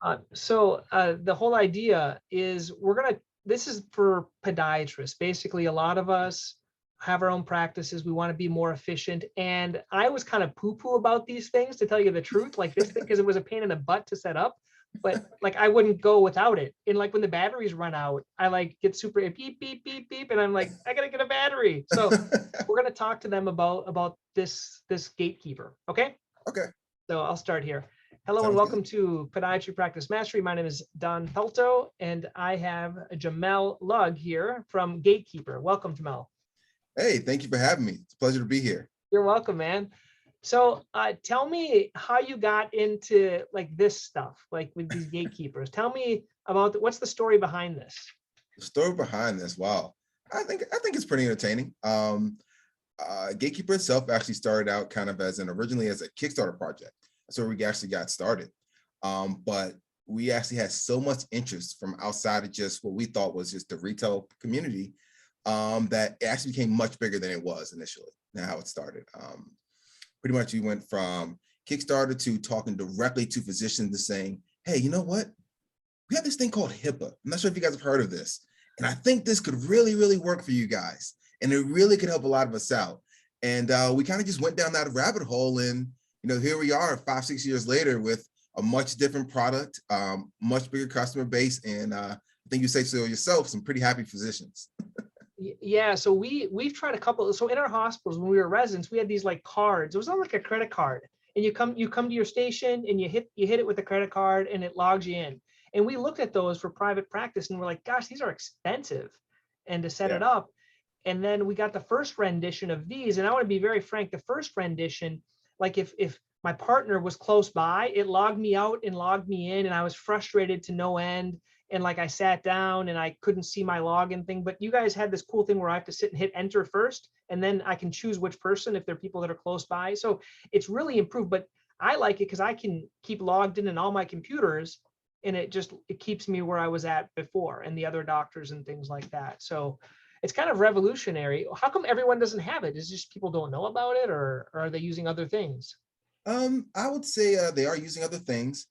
The whole idea is this is for podiatrists. Basically, a lot of us have our own practices. We want to be more efficient. And I was kind of poo-poo about these things, to tell you the truth, like this thing, because it was a pain in the butt to set up. But like I wouldn't go without it. And like when the batteries run out, I like get super beep, beep, beep, beep. And I'm like, I gotta get a battery. So we're gonna talk to them about this gatekeeper. Okay. Okay, So I'll start here. Hello and sounds good. welcome to Podiatry Practice Mastery. My name is Don Pelto, and I have Jamel Lugg here from Gatekeeper. Welcome, Jamel. Hey, thank you for having me. It's a pleasure to be here. You're welcome, man. So tell me how you got into like this stuff, like with these gatekeepers. Tell me about what's the story behind this? The story behind this, wow, I think it's pretty entertaining. Gatekeeper itself actually started out kind of originally as a Kickstarter project. That's where we actually got started. But we actually had so much interest from outside of just what we thought was just the retail community, that it actually became much bigger than it was initially. Now how it started. Pretty much we went from Kickstarter to talking directly to physicians to saying, hey, you know what? We have this thing called HIPAA. I'm not sure if you guys have heard of this. And I think this could really, really work for you guys. And it really could help a lot of us out. And we kind of just went down that rabbit hole. And, here we are 5, 6 years later with a much different product, much bigger customer base. And I think you say so yourself, some pretty happy physicians. Yeah, so we've tried a couple. So in our hospitals, when we were residents, we had these like cards. It was not like a credit card, and you come to your station and you hit it with the credit card and it logs you in. And we looked at those for private practice and we're like, gosh, these are expensive, and to set Yeah. it up. And then we got the first rendition of these, and I want to be very frank. The first rendition, like if my partner was close by, it logged me out and logged me in, and I was frustrated to no end. And like I sat down and I couldn't see my login thing. But you guys had this cool thing where I have to sit and hit enter first, and then I can choose which person if they're people that are close by. So it's really improved. But I like it because I can keep logged in all my computers, and it keeps me where I was at before, and the other doctors and things like that. So it's kind of revolutionary. How come everyone doesn't have it? Is it just people don't know about it, or are they using other things? I would say they are using other things.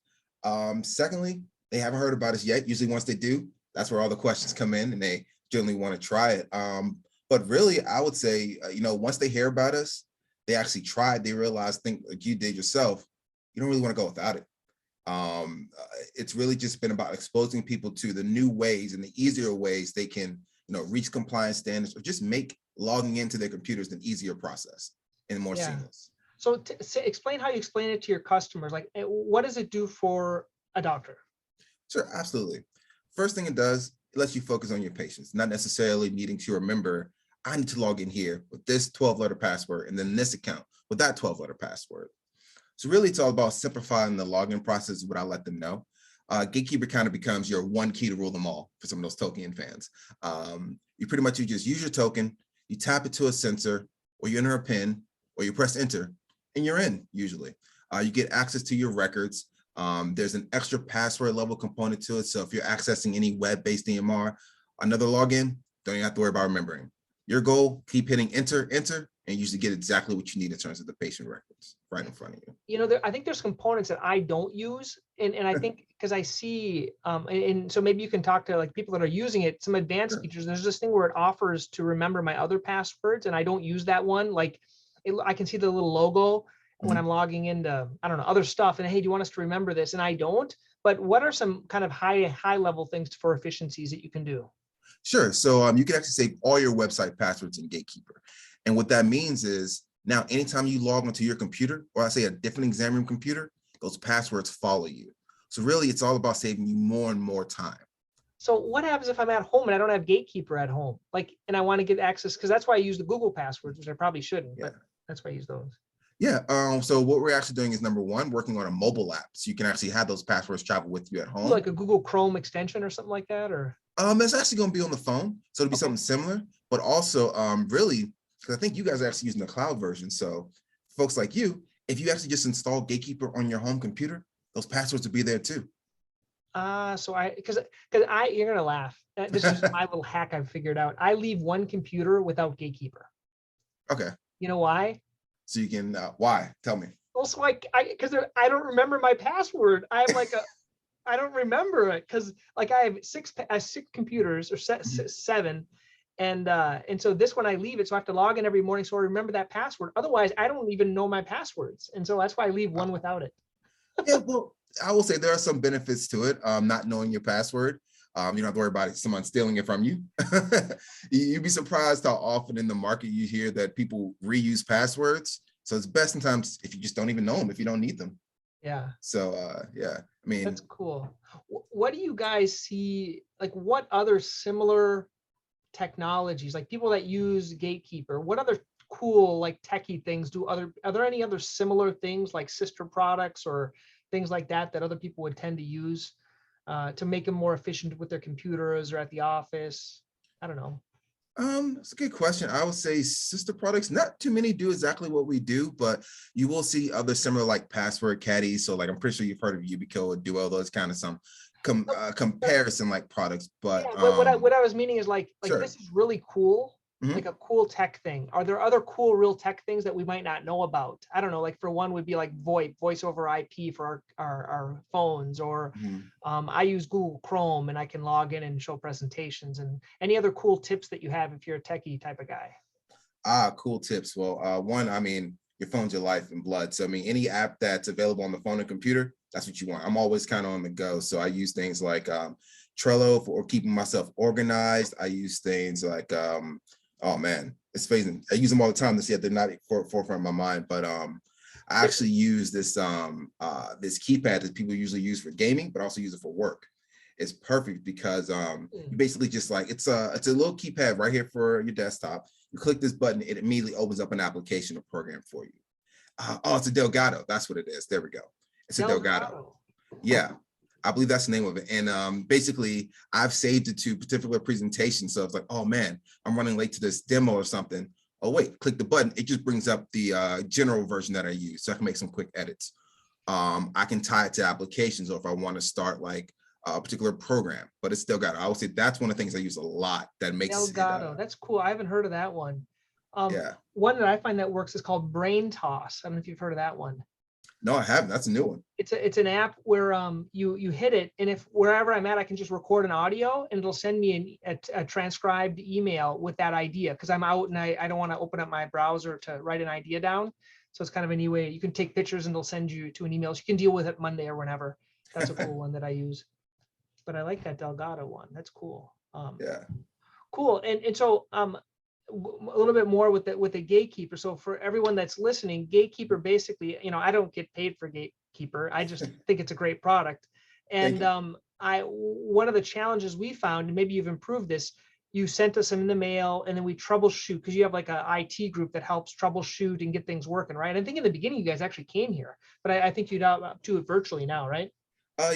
Secondly, they haven't heard about us yet. Usually once they do, that's where all the questions come in and they generally want to try it. But really, I would say, once they hear about us, they actually tried, they realized, think like you did yourself, you don't really want to go without it. It's really just been about exposing people to the new ways and the easier ways they can, reach compliance standards or just make logging into their computers an easier process and more Yeah. seamless. So explain how you explain it to your customers. Like, what does it do for a doctor? Sure, absolutely. First thing it does, it lets you focus on your patients, not necessarily needing to remember, I need to log in here with this 12-letter password and then this account with that 12-letter password. So really, it's all about simplifying the login process, what I let them know. Gatekeeper kind of becomes your one key to rule them all for some of those Tolkien fans. You just use your token, you tap it to a sensor, or you enter a PIN, or you press enter, and you're in usually. You get access to your records. There's an extra password level component to it. So if you're accessing any web-based EMR, another login, don't even have to worry about remembering. Your goal, keep hitting enter, enter, and you usually get exactly what you need in terms of the patient records right in front of you. I think there's components that I don't use, and I think because I see, and so maybe you can talk to like people that are using it, some advanced Sure. features. There's this thing where it offers to remember my other passwords, and I don't use that one. Like, I can see the little logo when Mhm. I'm logging into, I don't know, other stuff, and hey, do you want us to remember this? And I don't. But what are some kind of high level things for efficiencies that you can do? Sure. So you can actually save all your website passwords in Gatekeeper. And what that means is now anytime you log onto your computer, or I say a different exam room computer, those passwords follow you. So really, it's all about saving you more and more time. So what happens if I'm at home and I don't have Gatekeeper at home? Like, and I want to get access, because that's why I use the Google passwords, which I probably shouldn't, Yeah. but that's why I use those. Yeah. So what we're actually doing is number one, working on a mobile app. So you can actually have those passwords travel with you at home. Like a Google Chrome extension or something like that, or? It's actually going to be on the phone. So it'll be Okay. something similar, but also really, because I think you guys are actually using the cloud version. So folks like you, if you actually just install Gatekeeper on your home computer, those passwords will be there too. So because you're gonna laugh. This is my little hack I've figured out. I leave one computer without Gatekeeper. Okay. You know why? So you can, why? Tell me. Also, because I don't remember my password. I have like I don't remember it because like I have six computers or Mhm. seven. And so this one I leave it. So I have to log in every morning. So I remember that password. Otherwise, I don't even know my passwords. And so that's why I leave one without it. Yeah, well, I will say there are some benefits to it. Not knowing your password, you don't have to worry about someone stealing it from you. You'd be surprised how often in the market you hear that people reuse passwords. So it's best sometimes if you just don't even know them, if you don't need them. Yeah. So yeah, I That's mean, cool. What do you guys see? Like what other similar technologies, like people that use Gatekeeper, what other cool like techie things are there any other similar things like sister products or things like that that other people would tend to use to make them more efficient with their computers or at the office? I don't know. that's a good question. I would say sister products, not too many do exactly what we do, but you will see other similar like password caddies. So like I'm pretty sure you've heard of Yubico or Duo, those kind of some comparison like products. Yeah, But what I was meaning is like sure. this is really cool, like Mhm. a cool tech thing. Are there other cool real tech things that we might not know about? I don't know, like for one would be like VoIP, voice over IP for our phones, or Mhm. I use Google Chrome and I can log in and show presentations. And any other cool tips that you have if you're a techie type of guy? Cool tips. Well, one, I mean, your phone's your life and blood. So, I mean, any app that's available on the phone and computer, that's what you want. I'm always kind of on the go. So, I use things like Trello for keeping myself organized. I use things like, oh man, it's phasing. I use them all the time. They're not forefront of my mind, but I actually use this keypad that people usually use for gaming, but also use it for work. It's perfect because you basically just like it's a little keypad right here for your desktop. You click this button, it immediately opens up an application or program for you. Oh, it's a Delgado. That's what it is. There we go. It's a Delgado. Delgado. Yeah, I believe that's the name of it. And basically, I've saved it to particular presentations. So it's like, oh man, I'm running late to this demo or something. Oh wait, click the button. It just brings up the general version that I use, so I can make some quick edits. I can tie it to applications, or if I want to start like a particular program, but it's Delgado. I would say that's one of the things I use a lot that makes it. Delgado. That's cool. I haven't heard of that one. Yeah, One that I find that works is called Brain Toss. I don't know if you've heard of that one. no, I haven't. That's a new one. It's an app where you hit it, and if wherever I'm at I can just record an audio and it'll send me a transcribed email with that idea, because I'm out and I don't want to open up my browser to write an idea down. So it's kind of a new way. You can take pictures and it'll send you to an email, so you can deal with it Monday or whenever. That's a cool one that I use. But I like that Delgado one. That's cool. Yeah. Cool. And so a little bit more with the Gatekeeper. So for everyone that's listening, Gatekeeper basically, I don't get paid for Gatekeeper. I just think it's a great product. Thank And you. one of the challenges we found, and maybe you've improved this, you sent us in the mail and then we troubleshoot, because you have like a IT group that helps troubleshoot and get things working, right? I think in the beginning you guys actually came here, but I think you do it virtually now, right?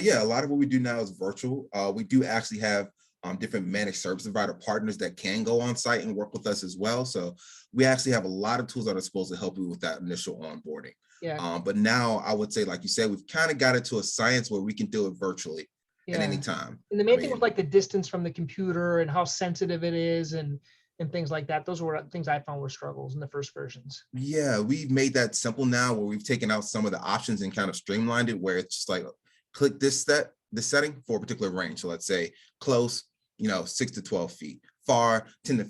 Yeah, a lot of what we do now is virtual. We do actually have different managed service provider partners that can go on site and work with us as well. So we actually have a lot of tools that are supposed to help you with that initial onboarding. Yeah. But now I would say, like you said, we've kind of got it to a science where we can do it virtually at any Yeah. time. And the I main thing was mean, like the distance from the computer and how sensitive it is and things like that. Those were things I found were struggles in the first versions. yeah, we've made that simple now where we've taken out some of the options and kind of streamlined it where it's just like click this setting for a particular range. So let's say close, 6 to 12 feet, far 10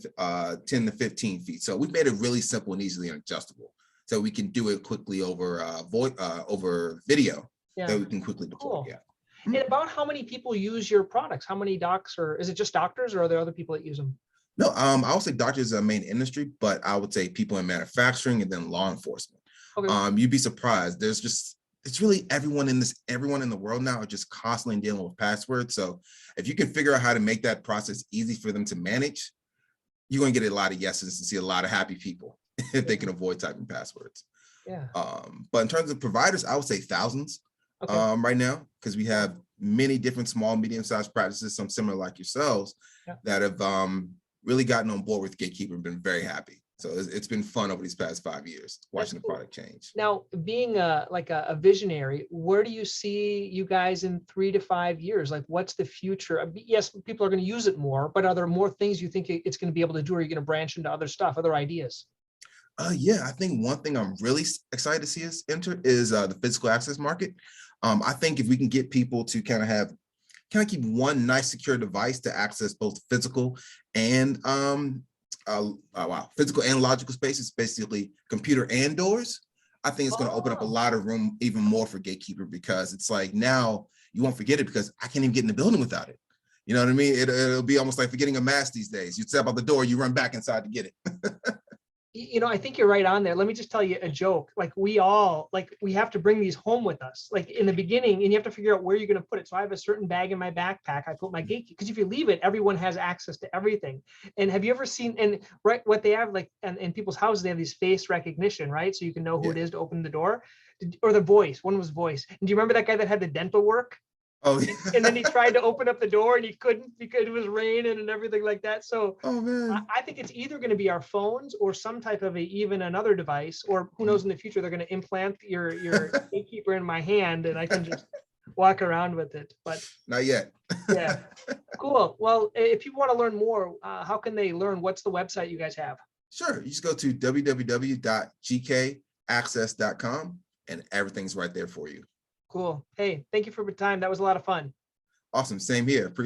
to 15 feet. So we've made it really simple and easily adjustable. So we can do it quickly over over video Yeah. that we can quickly deploy. Cool. Yeah. And about how many people use your products? How many docs, or is it just doctors, or are there other people that use them? No, I would say doctors are a main industry, but I would say people in manufacturing and then law enforcement. Okay. You'd be surprised. It's really everyone in the world now are just constantly dealing with passwords. So if you can figure out how to make that process easy for them to manage, you're going to get a lot of yeses and see a lot of happy people if they can avoid typing passwords. Yeah. But in terms of providers, I would say thousands Okay. right now, because we have many different small, medium-sized practices, some similar like yourselves, Yeah. that have really gotten on board with Gatekeeper and been very happy. So it's been fun over these past 5 years watching the product change. Now, being a visionary, where do you see you guys in 3 to 5 years? Like, what's the future? Yes, people are going to use it more, but are there more things you think it's going to be able to do? Or are you going to branch into other stuff, other ideas? Yeah, I think one thing I'm really excited to see us enter is the physical access market. I think if we can get people to kind of keep one nice secure device to access both physical and physical and logical spaces, basically computer and doors, I think it's going to open up a lot of room even more for Gatekeeper, because it's like now you won't forget it because I can't even get in the building without it. You know what I mean? It'll be almost like forgetting a mask these days. You step out the door, you run back inside to get it. I think you're right on there. Let me just tell you a joke. Like we have to bring these home with us, like in the beginning, and you have to figure out where you're going to put it. So I have a certain bag in my backpack. I put my Gatekeeper, because if you leave it, everyone has access to everything. And have you ever seen, and right, what they have, like, and in people's houses, they have these face recognition, right? So you can know who it is to open the door, or the voice. One was voice. And do you remember that guy that had the dental work? Oh, yeah. And then he tried to open up the door and he couldn't because it was raining and everything like that. So oh man, I think it's either going to be our phones or some type of even another device, or who knows, in the future they're going to implant your Gatekeeper in my hand and I can just walk around with it. But not yet. yeah, cool. Well, if you want to learn more, how can they learn? What's the website you guys have? Sure, you just go to www.gkaccess.com and everything's right there for you. Cool. Hey, thank you for your time. That was a lot of fun. Awesome. Same here. Appreciate